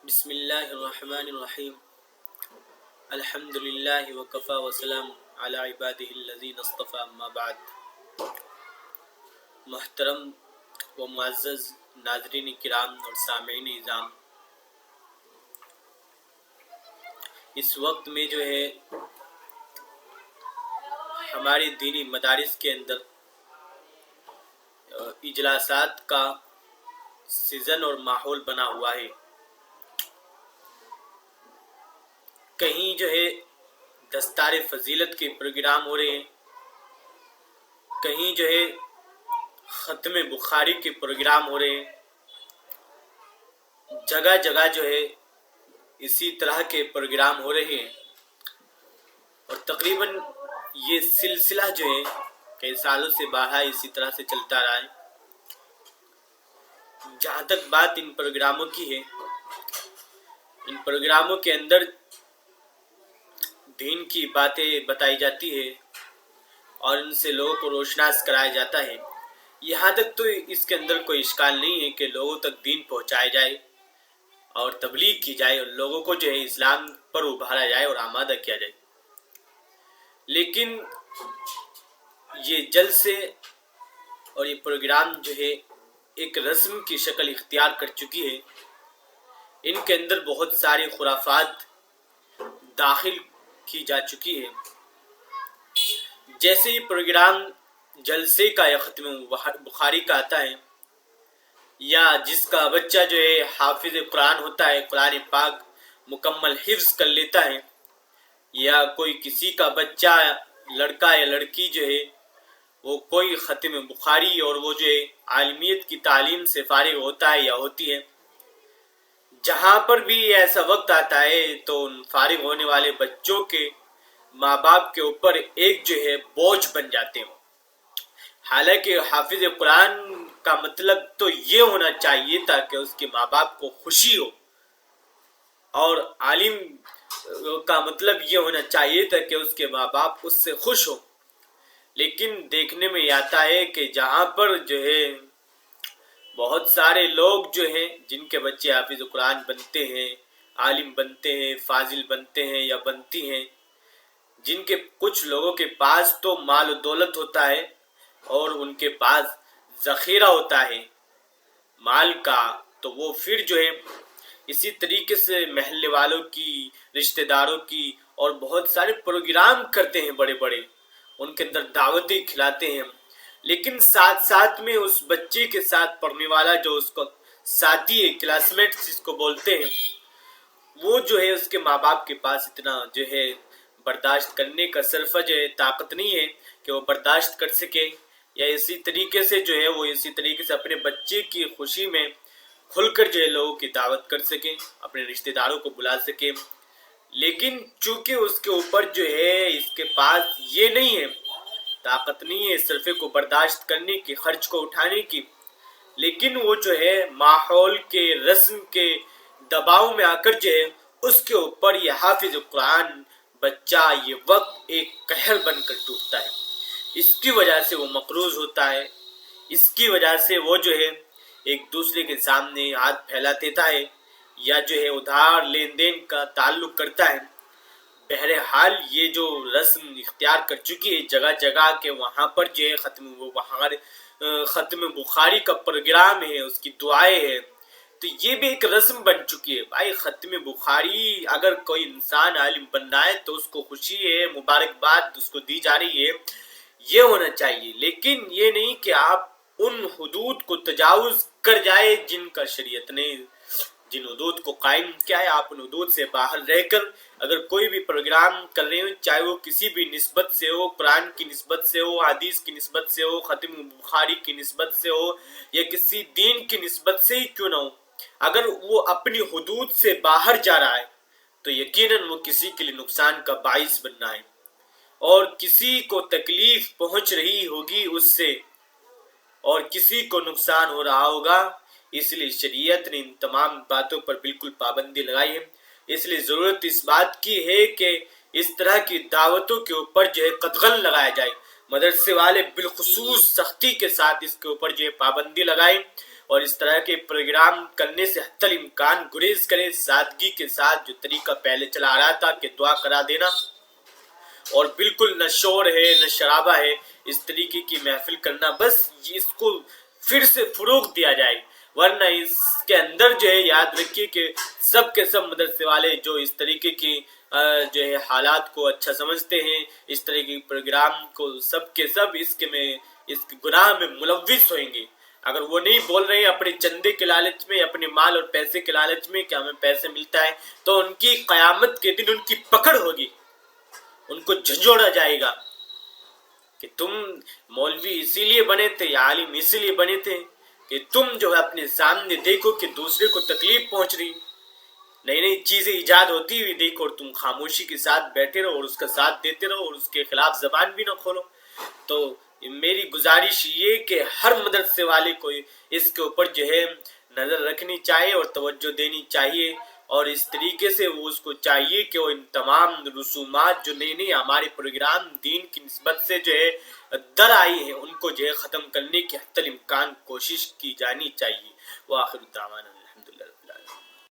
بسم اللہ الرحمن الرحیم الحمد للہ وکفا وسلام علی عبادہ الذین اصطفى اما بعد۔ محترم و معزز ناظرین کرام اور سامعین اعظام، اس وقت میں جو ہے ہمارے دینی مدارس کے اندر اجلاسات کا سیزن اور ماحول بنا ہوا ہے۔ کہیں جو ہے دستار فضیلت کے پروگرام ہو رہے ہیں، کہیں جو ہے ختم بخاری کے پروگرام ہو رہے ہیں، جگہ جگہ جو ہے اسی طرح کے پروگرام ہو رہے ہیں، اور تقریباً یہ سلسلہ جو ہے کئی سالوں سے باہر اسی طرح سے چلتا رہا ہے۔ جہاں تک بات ان پروگراموں کی ہے، ان پروگراموں کے اندر دین کی باتیں بتائی جاتی ہے اور ان سے لوگوں کو روشناس کرایا جاتا ہے۔ یہاں تک تو اس کے اندر کوئی اشکال نہیں ہے کہ لوگوں تک دین پہنچایا جائے اور تبلیغ کی جائے اور لوگوں کو جو ہے اسلام پر ابھارا جائے اور آمادہ کیا جائے، لیکن یہ جلسے اور یہ پروگرام جو ہے ایک رسم کی شکل اختیار کر چکی ہے۔ ان کے اندر بہت ساری خرافات داخل کی جا چکی ہے۔ جیسے یہ پروگرام جلسے کا یا ختم بخاری کا آتا ہے، یا جس کا بچہ جو ہے حافظ قرآن ہوتا ہے، قرآن پاک مکمل حفظ کر لیتا ہے، یا کوئی کسی کا بچہ لڑکا یا لڑکی جو ہے وہ کوئی ختم بخاری اور وہ جو ہے عالمیت کی تعلیم سے فارغ ہوتا ہے یا ہوتی ہے، جہاں پر بھی ایسا وقت آتا ہے تو ان فارغ ہونے والے بچوں کے ماں باپ کے اوپر ایک جو ہے بوجھ بن جاتے ہیں۔ حالانکہ حافظ قرآن کا مطلب تو یہ ہونا چاہیے تھا کہ اس کے ماں باپ کو خوشی ہو، اور عالم کا مطلب یہ ہونا چاہیے تھا کہ اس کے ماں باپ اس سے خوش ہو، لیکن دیکھنے میں آتا ہے کہ جہاں پر جو ہے بہت سارے لوگ جو ہیں جن کے بچے حافظ قرآن بنتے ہیں، عالم بنتے ہیں، فاضل بنتے ہیں یا بنتی ہیں، جن کے کچھ لوگوں کے پاس تو مال و دولت ہوتا ہے اور ان کے پاس ذخیرہ ہوتا ہے مال کا، تو وہ پھر جو ہے اسی طریقے سے محلے والوں کی، رشتہ داروں کی، اور بہت سارے پروگرام کرتے ہیں بڑے بڑے، ان کے اندر دعوتیں کھلاتے ہیں، لیکن ساتھ ساتھ میں اس بچے کے ساتھ پڑھنے والا جو اس کو ساتھی ہے، کلاس میٹ جس کو بولتے ہیں، وہ جو ہے اس کے ماں باپ کے پاس اتنا جو ہے برداشت کرنے کا صرفہ جو ہے طاقت نہیں ہے کہ وہ برداشت کر سکے، یا اسی طریقے سے جو ہے وہ اسی طریقے سے اپنے بچے کی خوشی میں کھل کر جو ہے لوگوں کی دعوت کر سکے، اپنے رشتہ داروں کو بلا سکے۔ لیکن چونکہ اس کے اوپر جو ہے اس کے پاس یہ نہیں ہے، طاقت نہیں ہے صرفے کو برداشت کرنے کی، خرچ کو اٹھانے کی، لیکن وہ جو ہے ماحول کے رسم کے دباؤ میں آ کر جو ہے اس کے اوپر یہ حافظ قرآن بچہ یہ وقت ایک قہر بن کر ٹوٹتا ہے۔ اس کی وجہ سے وہ مقروض ہوتا ہے، اس کی وجہ سے وہ جو ہے ایک دوسرے کے سامنے ہاتھ پھیلا دیتا ہے، یا جو ہے ادھار لین دین کا تعلق کرتا ہے۔ بہرحال یہ جو رسم اختیار کر چکی ہے جگہ جگہ کے، وہاں پر جو ہے ختم بخاری کا پروگرام ہے، اس کی دعائیں ہیں، تو یہ بھی ایک رسم بن چکی ہے۔ بھائی ختم بخاری اگر کوئی انسان عالم بننا ہے تو اس کو خوشی ہے، مبارکباد اس کو دی جا رہی ہے، یہ ہونا چاہیے، لیکن یہ نہیں کہ آپ ان حدود کو تجاوز کر جائے جن کا شریعت نے جن حدود کو قائم کیا ہے، آپ ان حدود سے باہر رہ کر اگر کوئی بھی پروگرام کر رہے ہو، چاہے وہ کسی بھی نسبت سے ہو، قرآن کی نسبت سے ہو، حدیث کی نسبت سے ہو، ختم بخاری کی نسبت سے ہو، یا کسی دین کی نسبت سے ہی کیوں نہ ہو، اگر وہ اپنی حدود سے باہر جا رہا ہے تو یقیناً وہ کسی کے لیے نقصان کا باعث بننا ہے، اور کسی کو تکلیف پہنچ رہی ہوگی اس سے، اور کسی کو نقصان ہو رہا ہوگا، اس لیے شریعت نے ان تمام باتوں پر بالکل پابندی لگائی ہے۔ اس لیے ضرورت اس بات کی ہے کہ اس طرح کی دعوتوں کے اوپر جو ہے قدغن لگایا جائے، مدرسے والے بالخصوص سختی کے ساتھ اس کے اوپر جو ہے پابندی لگائیں، اور اس طرح کے پروگرام کرنے سے حتی الامکان گریز کرے، سادگی کے ساتھ جو طریقہ پہلے چلا آ رہا تھا کہ دعا کرا دینا، اور بالکل نہ شور ہے نہ شرابہ ہے، اس طریقے کی محفل کرنا، بس اس کو پھر سے فروغ دیا جائے، ورنہ اس کے اندر جو ہے یاد رکھیے کہ سب کے سب مدرسے والے جو اس طریقے کی جو ہے حالات کو اچھا سمجھتے ہیں، اس طرح کے پروگرام کو سب کے سب اس گناہ میں ملوث ہوئیں گے۔ اگر وہ نہیں بول رہے ہیں اپنے چندے کے لالچ میں، اپنے مال اور پیسے کے لالچ میں کہ ہمیں پیسے ملتا ہے، تو ان کی قیامت کے دن ان کی پکڑ ہوگی، ان کو جھنجھوڑا جائے گا کہ تم مولوی اسی لیے بنے تھے یا عالم اسی لیے بنے تھے کہ تم جو ہے اپنے سامنے دیکھو کہ دوسرے کو تکلیف پہنچ رہی، نئی نئی چیزیں ایجاد ہوتی ہوئی دیکھو اور تم خاموشی کے ساتھ بیٹھے رہو اور اس کا ساتھ دیتے رہو اور اس کے خلاف زبان بھی نہ کھولو۔ تو میری گزارش یہ کہ ہر مدرسے والے کو اس کے اوپر جو ہے نظر رکھنی چاہیے اور توجہ دینی چاہیے، اور اس طریقے سے وہ اس کو چاہیے کہ وہ ان تمام رسومات جو نئی نئی ہمارے پروگرام دین کی نسبت سے جو ہے در آئی ہیں، ان کو جو ہے ختم کرنے کی حتی الامکان کوشش کی جانی چاہیے۔ وآخر دعوانا